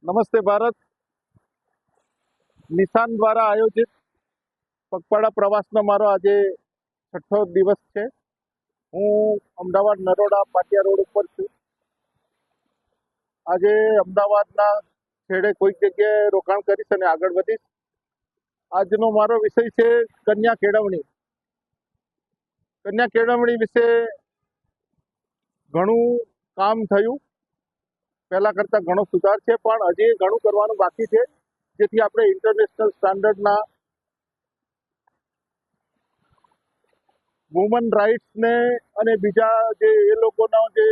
નમસ્તે ભારત. નિશાન દ્વારા આયોજિત પગપાળા પ્રવાસનો મારો આજે 6ઠ્ઠો દિવસ છે. હું અમદાવાદ નરોડા પાટિયા રોડ ઉપર છું. આજે અમદાવાદના છેડે કોઈક જગ્યાએ રોકાણ કરીશ અને આગળ વધીશ. આજનો મારો વિષય છે કન્યા કેળવણી. કન્યા કેળવણી વિશે ઘણું કામ થયું, પહેલા કરતાં ઘણો સુધાર છે, પણ હજી ઘણું કરવાનું બાકી છે, જેથી આપણે ઇન્ટરનેશનલ સ્ટાન્ડર્ડના વુમન રાઇટ્સને અને બીજા જે એ લોકોના જે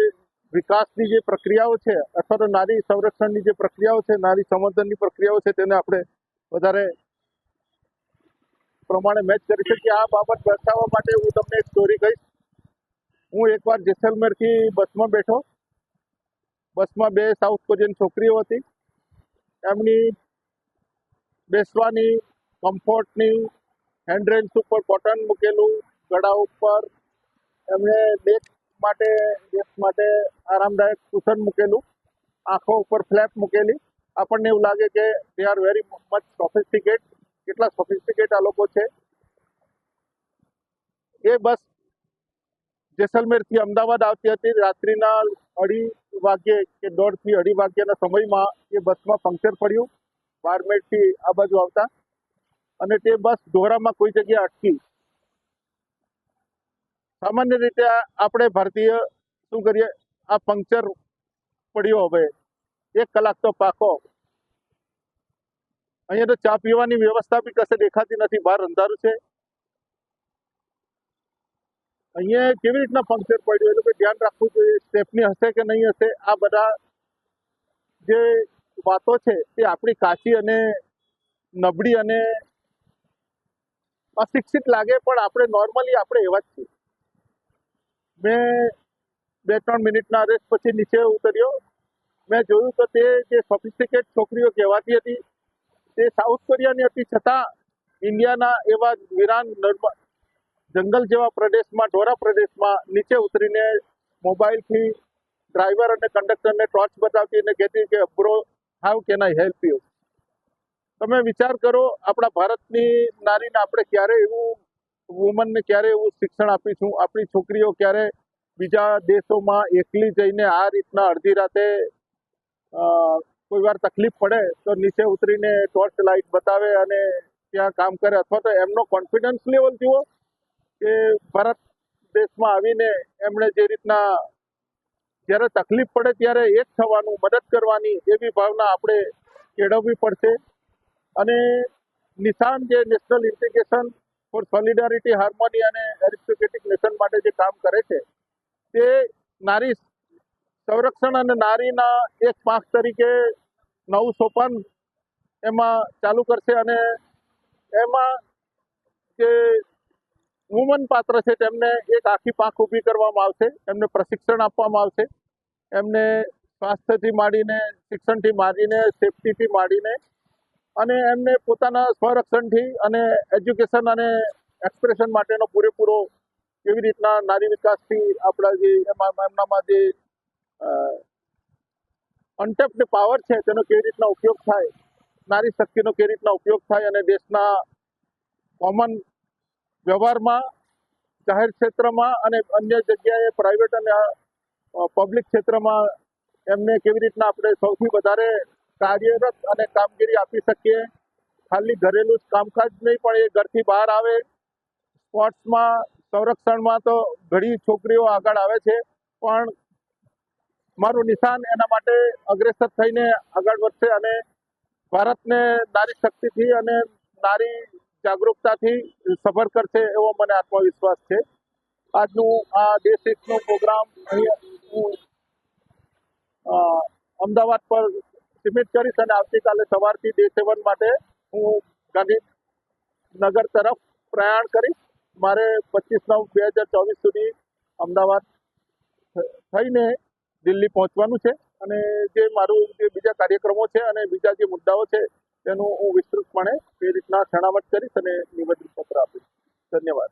વિકાસની જે પ્રક્રિયાઓ છે અથવા તો નારી સંરક્ષણની જે પ્રક્રિયાઓ છે, નારી સંવર્ધનની પ્રક્રિયાઓ છે, તેને આપણે વધારે પ્રમાણે મેચ કરી શકીએ. આ બાબત દર્શાવવા માટે હું તમને એક સ્ટોરી કહીશ. હું એકવાર જેસલમેરથી બસમાં બેઠો. બસમાં બે સાઉથ કોરિયન છોકરીઓ હતી. એમની બેસવાની, કમ્ફર્ટની, હેન્ડરેલ્સ ઉપર કોટન મૂકેલું, ગળા ઉપર એમણે ડેસ્ક માટે આરામદાયક કુશન મૂકેલું, આંખો ઉપર ફ્લેપ મૂકેલી. આપણને એવું લાગે કે દે આર વેરી મચ સોફિસ્ટિકેટ. કેટલા સોફિસ્ટિકેટ આ લોકો છે. એ બસ જેસલમેરથી અમદાવાદ આવતી હતી. રાત્રિના 2:30 વાગ્યે કે 1:30 થી 2:30 વાગ્યાના સમયમાં એ બસમાં પંક્ચર પડ્યું બારમેરથી આ બાજુ આવતા, અને તે બસ ધોરામાં કોઈ જગ્યાએ અટકી. સામાન્ય રીતે આપણે ભારતીય શું કરીએ, આ પંક્ચર પડ્યો, હવે 1 કલાક તો પાકો. અહીંયા તો ચા પીવાની વ્યવસ્થા બી કશે દેખાતી નથી, બહાર અંધારું છે. અહીંયા કેવી રીતના પંક્ચર પડ્યું, એ લોકો ધ્યાન રાખવું જોઈએ. સ્ટેપની હશે કે નહીં હશે, આ બધા જે વાતો છે તે આપણી કાચી અને નબળી અને અશિક્ષિત લાગે, પણ આપણે નોર્મલી આપણે એવા જ છીએ. મેં 2-3 મિનિટના રેસ્ટ પછી નીચે ઉતર્યો. મેં જોયું તો તે જે સોફિસ્ટિકેટ છોકરીઓ કહેવાતી હતી તે સાઉથ કોરિયાની હતી, છતાં ઇન્ડિયાના એવા વિરાન જંગલ જેવા પ્રદેશમાં, ઢોરા પ્રદેશમાં નીચે ઉતરીને મોબાઈલથી ડ્રાઈવર અને કંડક્ટરને ટોર્ચ બતાવતી અને કહેતી કે bro, how can I help you. તમે વિચાર કરો, આપણા ભારતની નારીને આપણે ક્યારે એવું વુમનને ક્યારે એવું શિક્ષણ આપીશું? આપણી છોકરીઓ ક્યારે બીજા દેશોમાં એકલી જઈને આ રીતના અડધી રાતે કોઈ વાર તકલીફ પડે તો નીચે ઉતરીને ટોર્ચ લાઇટ બતાવે અને ત્યાં કામ કરે? અથવા તો એમનો કોન્ફિડન્સ લેવલ જુઓ કે ભારત દેશમાં આવીને એમણે જે રીતના જ્યારે તકલીફ પડે ત્યારે એક થવાનું, મદદ કરવાની એવી ભાવના આપણે કેળવવી પડશે. અને નિશાન જે નેશનલ ઇન્ટિગ્રેશન ફોર સોલિડારિટી, હાર્મોની અને એરિસ્ટોક્રેટિક નેશન માટે જે કામ કરે છે, તે નારી સંરક્ષણ અને નારીના એક પાંખ તરીકે નવું સોપાન એમાં ચાલુ કરશે. અને એમાં જે વુમન પાત્ર છે તેમને એક આખી પાંખ ઊભી કરવામાં આવશે. એમને પ્રશિક્ષણ આપવામાં આવશે. એમને સ્વાસ્થ્યથી માંડીને, શિક્ષણથી માંડીને, સેફટીથી માંડીને અને એમને પોતાના સ્વરક્ષણથી અને એજ્યુકેશન અને એક્સપ્રેશન માટેનો પૂરેપૂરો કેવી રીતના નારી વિકાસથી આપણા જે એમનામાં જે અનટેપ્ડ પાવર છે તેનો કેવી રીતના ઉપયોગ થાય, નારી શક્તિનો કેવી રીતના ઉપયોગ થાય અને દેશના કોમન વ્યવહારમાં, જાહેર ક્ષેત્રમાં અને અન્ય જગ્યાએ પ્રાઇવેટ અને પબ્લિક ક્ષેત્રમાં એમને કેવી રીતના આપણે સૌથી વધારે કાર્યરત અને કામગીરી આપી શકીએ. ખાલી ઘરેલું કામકાજ નહીં, પણ એ ઘરથી બહાર આવે. સ્પોર્ટ્સમાં, સંરક્ષણમાં તો ઘણી છોકરીઓ આગળ આવે છે, પણ મારું નિશાન એના માટે અગ્રેસર થઈને આગળ વધશે અને ભારતને નારી શક્તિથી અને નારી જાગૃતતાથી સફર કરશે એવો મને આત્મવિશ્વાસ છે. આજનું આ દેશ હિતનો પ્રોગ્રામ અહીંયા હું અમદાવાદ પર સીમિત કરીશ અને આવતીકાલે સવારથી ડે 7 માટે હું ગાંધીનગર તરફ પ્રયાણ કરીશ. મારે 25/9/2024 સુધી અમદાવાદ થઈને દિલ્હી પહોંચવાનું છે અને જે મારું જે બીજા કાર્યક્રમો છે અને બીજા જે મુદ્દાઓ છે તેનું હું વિસ્તૃતપણે એ રીતના છણાવટ કરીશ અને નિવેદન પત્ર આપીશ. ધન્યવાદ.